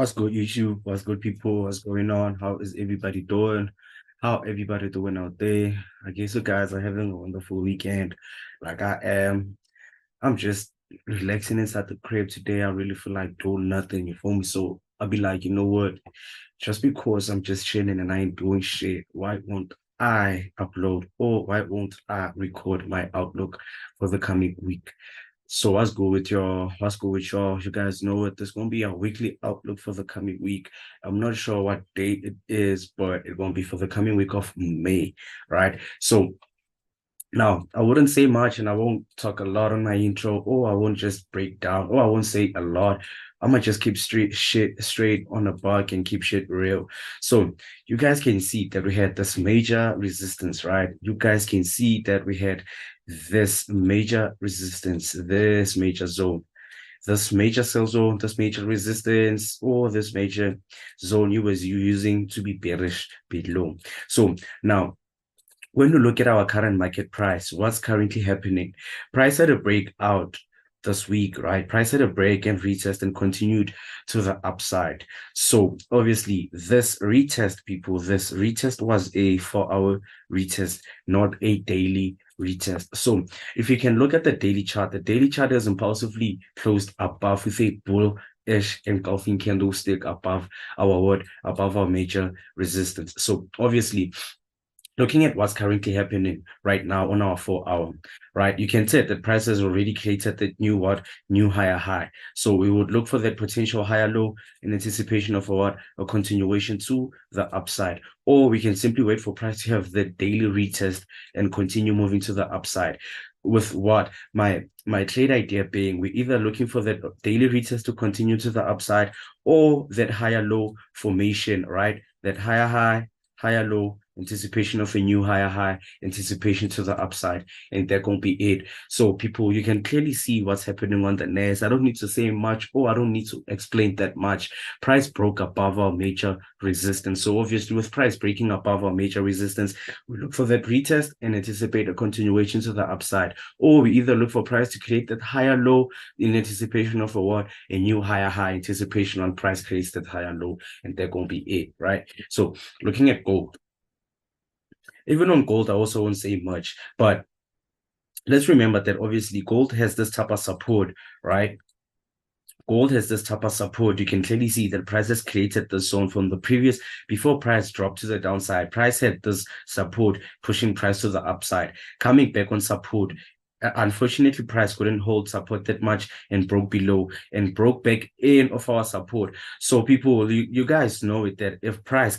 What's good, YouTube? What's good, people? What's going on? How is everybody doing? How everybody doing out there? I guess you guys are having a wonderful weekend, like I am. I'm just relaxing inside the crib today. I really feel like doing nothing, you feel me? So I'll be like, you know what? Just because I'm just chilling and I ain't doing shit, why won't I upload or why won't I record my outlook for the coming week? So let's go with y'all. You guys know it. There's gonna be a weekly outlook for the coming week. I'm not sure what date it is, but it's gonna be for the coming week of May, right? So now, I wouldn't say much and I won't talk a lot on my intro, or I won't just break down, or I won't say a lot. I'm gonna just keep straight on the buck and keep shit real. So you guys can see that we had this major resistance, right? You guys can see that we had this major resistance, this major zone, this major sell zone, this major resistance, or this major zone you using to be bearish below. So now when you look at our current market price, what's currently happening? Price had a breakout this week, right? Price had a break and retest and continued to the upside. So obviously, this retest, people, this retest was a 4-hour retest, not a daily retest. So if you can look at the daily chart has impulsively closed above with a bullish engulfing candlestick above above our major resistance. So obviously looking at what's currently happening right now on our 4-hour, right? You can see that price has already created the new higher high. So we would look for that potential higher low in anticipation of a continuation to the upside. Or we can simply wait for price to have the daily retest and continue moving to the upside. With what my trade idea being, we're either looking for that daily retest to continue to the upside or that higher low formation, right? That higher high, higher low, anticipation of a new higher high, anticipation to the upside, and that gonna be it. So people, you can clearly see what's happening on the NAS. I don't need to say much, or I don't need to explain that much. Price broke above our major resistance. So obviously, with price breaking above our major resistance, we look for that retest and anticipate a continuation to the upside. Or we either look for price to create that higher low in anticipation of a new higher high, anticipation on price creates that higher low, and that gonna be it, right? So looking at gold. Even on gold, I also won't say much, but let's remember that obviously gold has this type of support, right? Gold has this type of support. You can clearly see that price has created the zone from the previous, before price dropped to the downside. Price had this support pushing price to the upside, coming back on support. Unfortunately, price couldn't hold support that much and broke below and broke back in of our support. So people, you guys know it that if price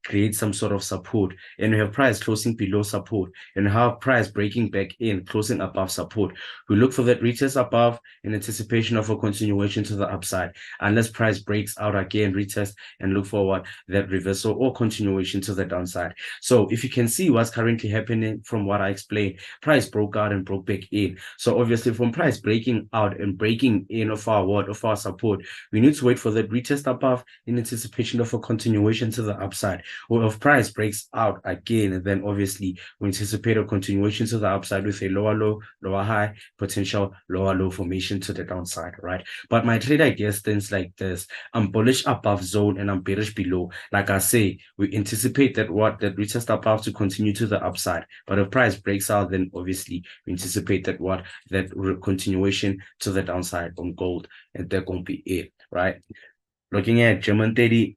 creates some sort of support and you have price closing below support and have price breaking back in, closing above support, we look for that retest above in anticipation of a continuation to the upside. Unless price breaks out again, retest and look forward that reversal or continuation to the downside. So if you can see what's currently happening from what I explained, price broke out and broke back in. So obviously from price breaking out and breaking in of our support, we need to wait for that retest above in anticipation of a continuation to the upside. Or if price breaks out again, then obviously we anticipate a continuation to the upside with a lower low, lower high, potential lower low formation to the downside, right? But my trade idea stands like this: I'm bullish above zone and I'm bearish below. Like I say, we anticipate that retest above to continue to the upside. But if price breaks out, then obviously we anticipate that continuation to the downside on gold, and that gonna be it, right? Looking at German 30,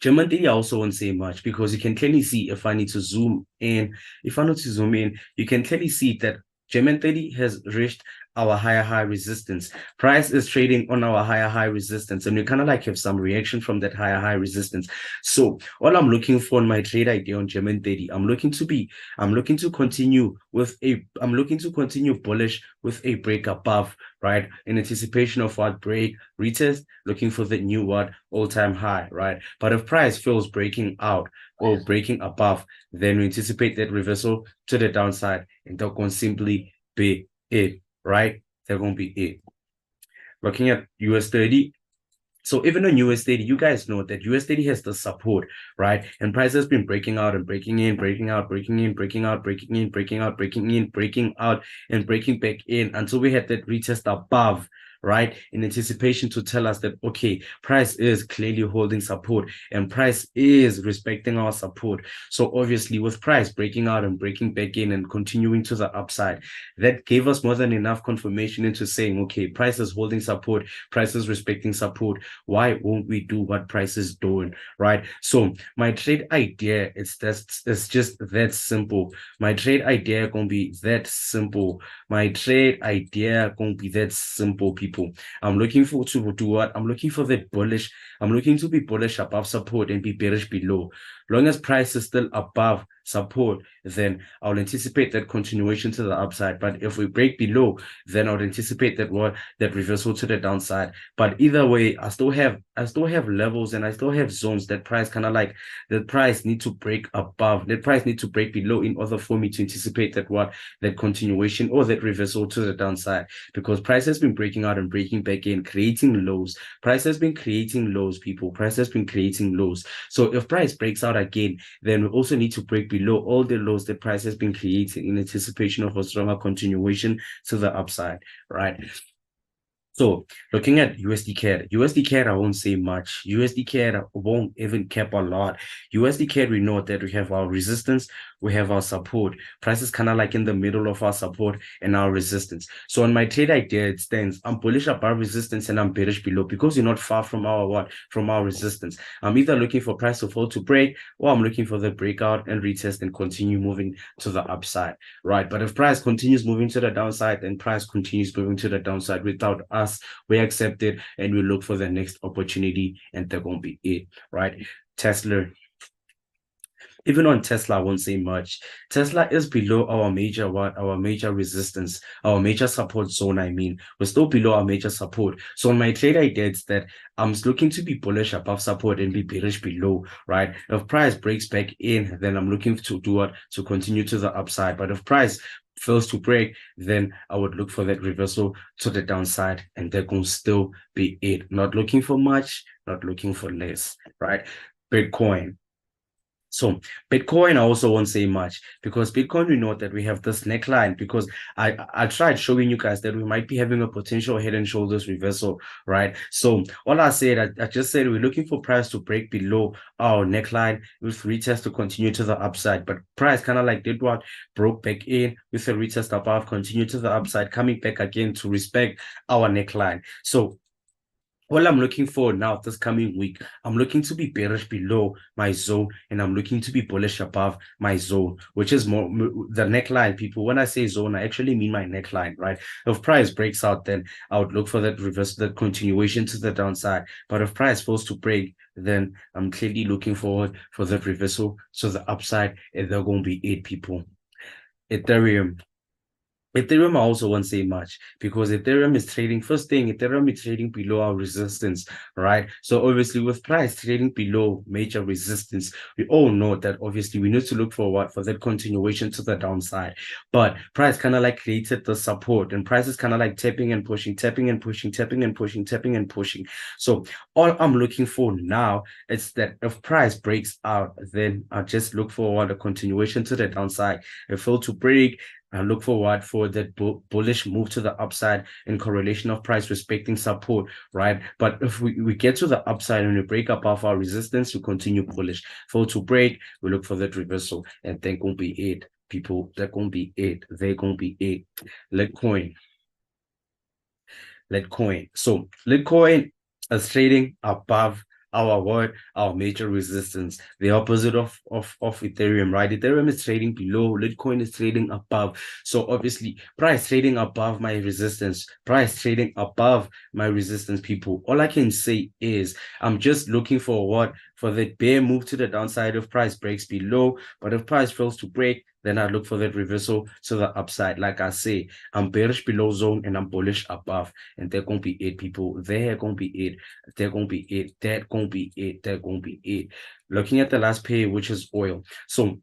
German 30 I also won't say much because you can clearly see if I need to zoom in, you can clearly see that German 30 has reached our higher high resistance. Price is trading on our higher high resistance, and we kind of like have some reaction from that higher high resistance. So all I'm looking for in my trade idea on German 30, I'm looking to continue bullish with a break above, right? In anticipation of what break, retest, looking for the new all-time high, right? But if price feels breaking out or breaking above, then we anticipate that reversal to the downside, and that can simply be it, right? They're going to be it. Looking at US 30. So even on US 30, you guys know that US 30 has the support, right? And price has been breaking out and breaking in, breaking out, breaking in, breaking out, breaking in, breaking out, breaking in, breaking out, and breaking back in until we had that retest above, right? In anticipation to tell us that, okay, price is clearly holding support and price is respecting our support. So obviously with price breaking out and breaking back in and continuing to the upside, that gave us more than enough confirmation into saying, okay, price is holding support, price is respecting support. Why won't we do what price is doing, right? So my trade idea it's just that simple. My trade idea gonna be that simple. My trade idea gonna be that simple, people. I'm looking for to do what? I'm looking for that bullish. I'm looking to be bullish above support and be bearish below. Long as price is still above support, then I'll anticipate that continuation to the upside. But if we break below, then I would anticipate that reversal to the downside. But either way, I still have levels and I still have zones that price kind of like the price need to break above, the price need to break below in order for me to anticipate that continuation or that reversal to the downside, because price has been breaking out and breaking back in, creating lows. Price has been creating lows, people. Price has been creating lows. So if price breaks out again, then we also need to break below all the lows that price has been creating in anticipation of a stronger continuation to the upside, right? So looking at USD CAD, I won't say much. USD CAD won't even cap a lot. USD CAD, we know that we have our resistance, we have our support. Price is kind of like in the middle of our support and our resistance. So on my trade idea, it stands. I'm bullish above resistance and I'm bearish below because you're not far from our resistance. I'm either looking for price to fall to break, or I'm looking for the breakout and retest and continue moving to the upside, right? But if price continues moving to the downside, then price continues moving to the downside without us. We accept it and we look for the next opportunity, and they're going to be it, right? Tesla. Even on Tesla, I won't say much. Tesla is below our major resistance, our major support zone. I mean, we're still below our major support. So on my trade idea, it's that I'm looking to be bullish above support and be bearish below, right? If price breaks back in, then I'm looking to do what? To continue to the upside. But if price fails to break, then I would look for that reversal to the downside, and they're going to still be it. Not looking for much, not looking for less, right? Bitcoin. So Bitcoin, I also won't say much because Bitcoin, we know that we have this neckline, because I tried showing you guys that we might be having a potential head and shoulders reversal, right? So all I said, I just said we're looking for price to break below our neckline with retest to continue to the upside. But price kind of like did what? Broke back in with a retest above, continue to the upside, coming back again to respect our neckline. So all I'm looking for now this coming week, I'm looking to be bearish below my zone and I'm looking to be bullish above my zone, which is more the neckline, people. When I say zone, I actually mean my neckline, right? If price breaks out, then I would look for that reverse, that continuation to the downside. But if price falls to break, then I'm clearly looking forward for that reversal to the upside, and they're going to be 8 people. Ethereum. Ethereum, I also won't say much because Ethereum is trading, first thing, Ethereum is trading below our resistance, right? So obviously with price trading below major resistance, we all know that obviously we need to look for what? For that continuation to the downside. But price kind of like created the support, and price is kind of like tapping and pushing, tapping and pushing, tapping and pushing, tapping and pushing. So all I'm looking for now is that if price breaks out, then I just look for what? A continuation to the downside. If it fail to break, I look forward for that bullish move to the upside in correlation of price respecting support, right? But if we get to the upside and we break above our resistance, we continue bullish. Fall to break, we look for that reversal, and then gonna be it, people. They're gonna be it. They're gonna be it. Litecoin. So Litecoin is trading above our major resistance, the opposite of Ethereum, right? Ethereum is trading below, Litecoin is trading above. So obviously price trading above my resistance, people. All I can say is I'm just looking for what? For the bear move to the downside if price breaks below. But if price fails to break, then I look for that reversal to the upside. Like I say, I'm bearish below zone and I'm bullish above, and they're gonna be it, people. They're gonna be it. They're gonna be it. They're gonna be it. They're gonna be it. Looking at the last pair, which is oil. So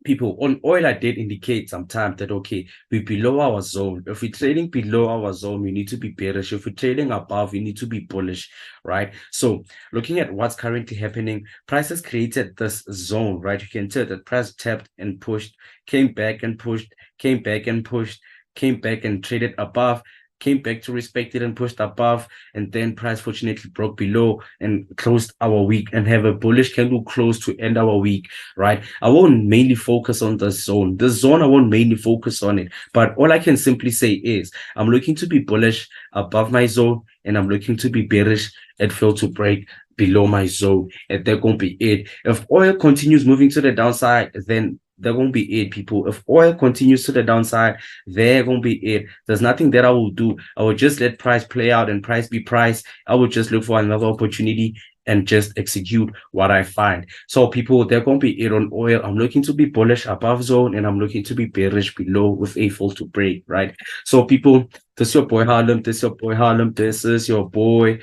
people, on oil, I did indicate sometimes that okay, we're below our zone. If we're trading below our zone, we need to be bearish. If we're trading above, we need to be bullish, right? So looking at what's currently happening, prices created this zone, right? You can tell that price tapped and pushed, came back and pushed, came back and pushed, came back and traded above, came back to respect it and pushed above, and then price fortunately broke below and closed our week and have a bullish candle close to end our week, right? I won't mainly focus on the zone. The zone, I won't mainly focus on it, but all I can simply say is I'm looking to be bullish above my zone, and I'm looking to be bearish at fail to break below my zone, and they're going to be it. If oil continues moving to the downside, then they're going to be it, people. If oil continues to the downside, they're going to be it. There's nothing that I will do. I will just let price play out and price be price. I will just look for another opportunity and just execute what I find. So people, they're going to be it on oil. I'm looking to be bullish above zone, and I'm looking to be bearish below with a fall to break, right? So people, this is your boy Harlem. This is your boy Harlem. This is your boy.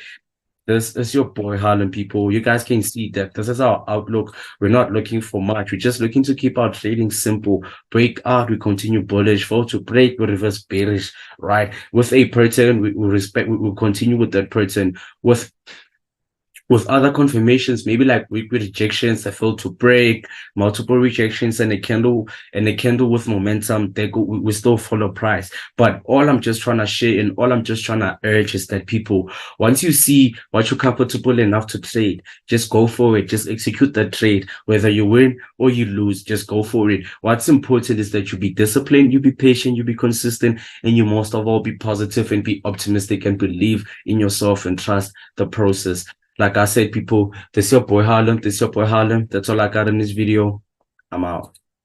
This is your boy Harlem, people. You guys can see that this is our outlook. We're not looking for much. We're just looking to keep our trading simple. Break out, we continue bullish. Fall to break, we reverse bearish, right? With a pattern, we will continue with that pattern. With other confirmations, maybe like weak rejections that fail to break, multiple rejections, and a candle with momentum, we still follow price. But all I'm just trying to share and all I'm just trying to urge is that people, once you see what you're comfortable enough to trade, just go for it. Just execute that trade. Whether you win or you lose, just go for it. What's important is that you be disciplined, you be patient, you be consistent, and you most of all be positive and be optimistic and believe in yourself and trust the process. Like I said, people, this is your boy Harlem. This is your boy Harlem. That's all I got in this video. I'm out.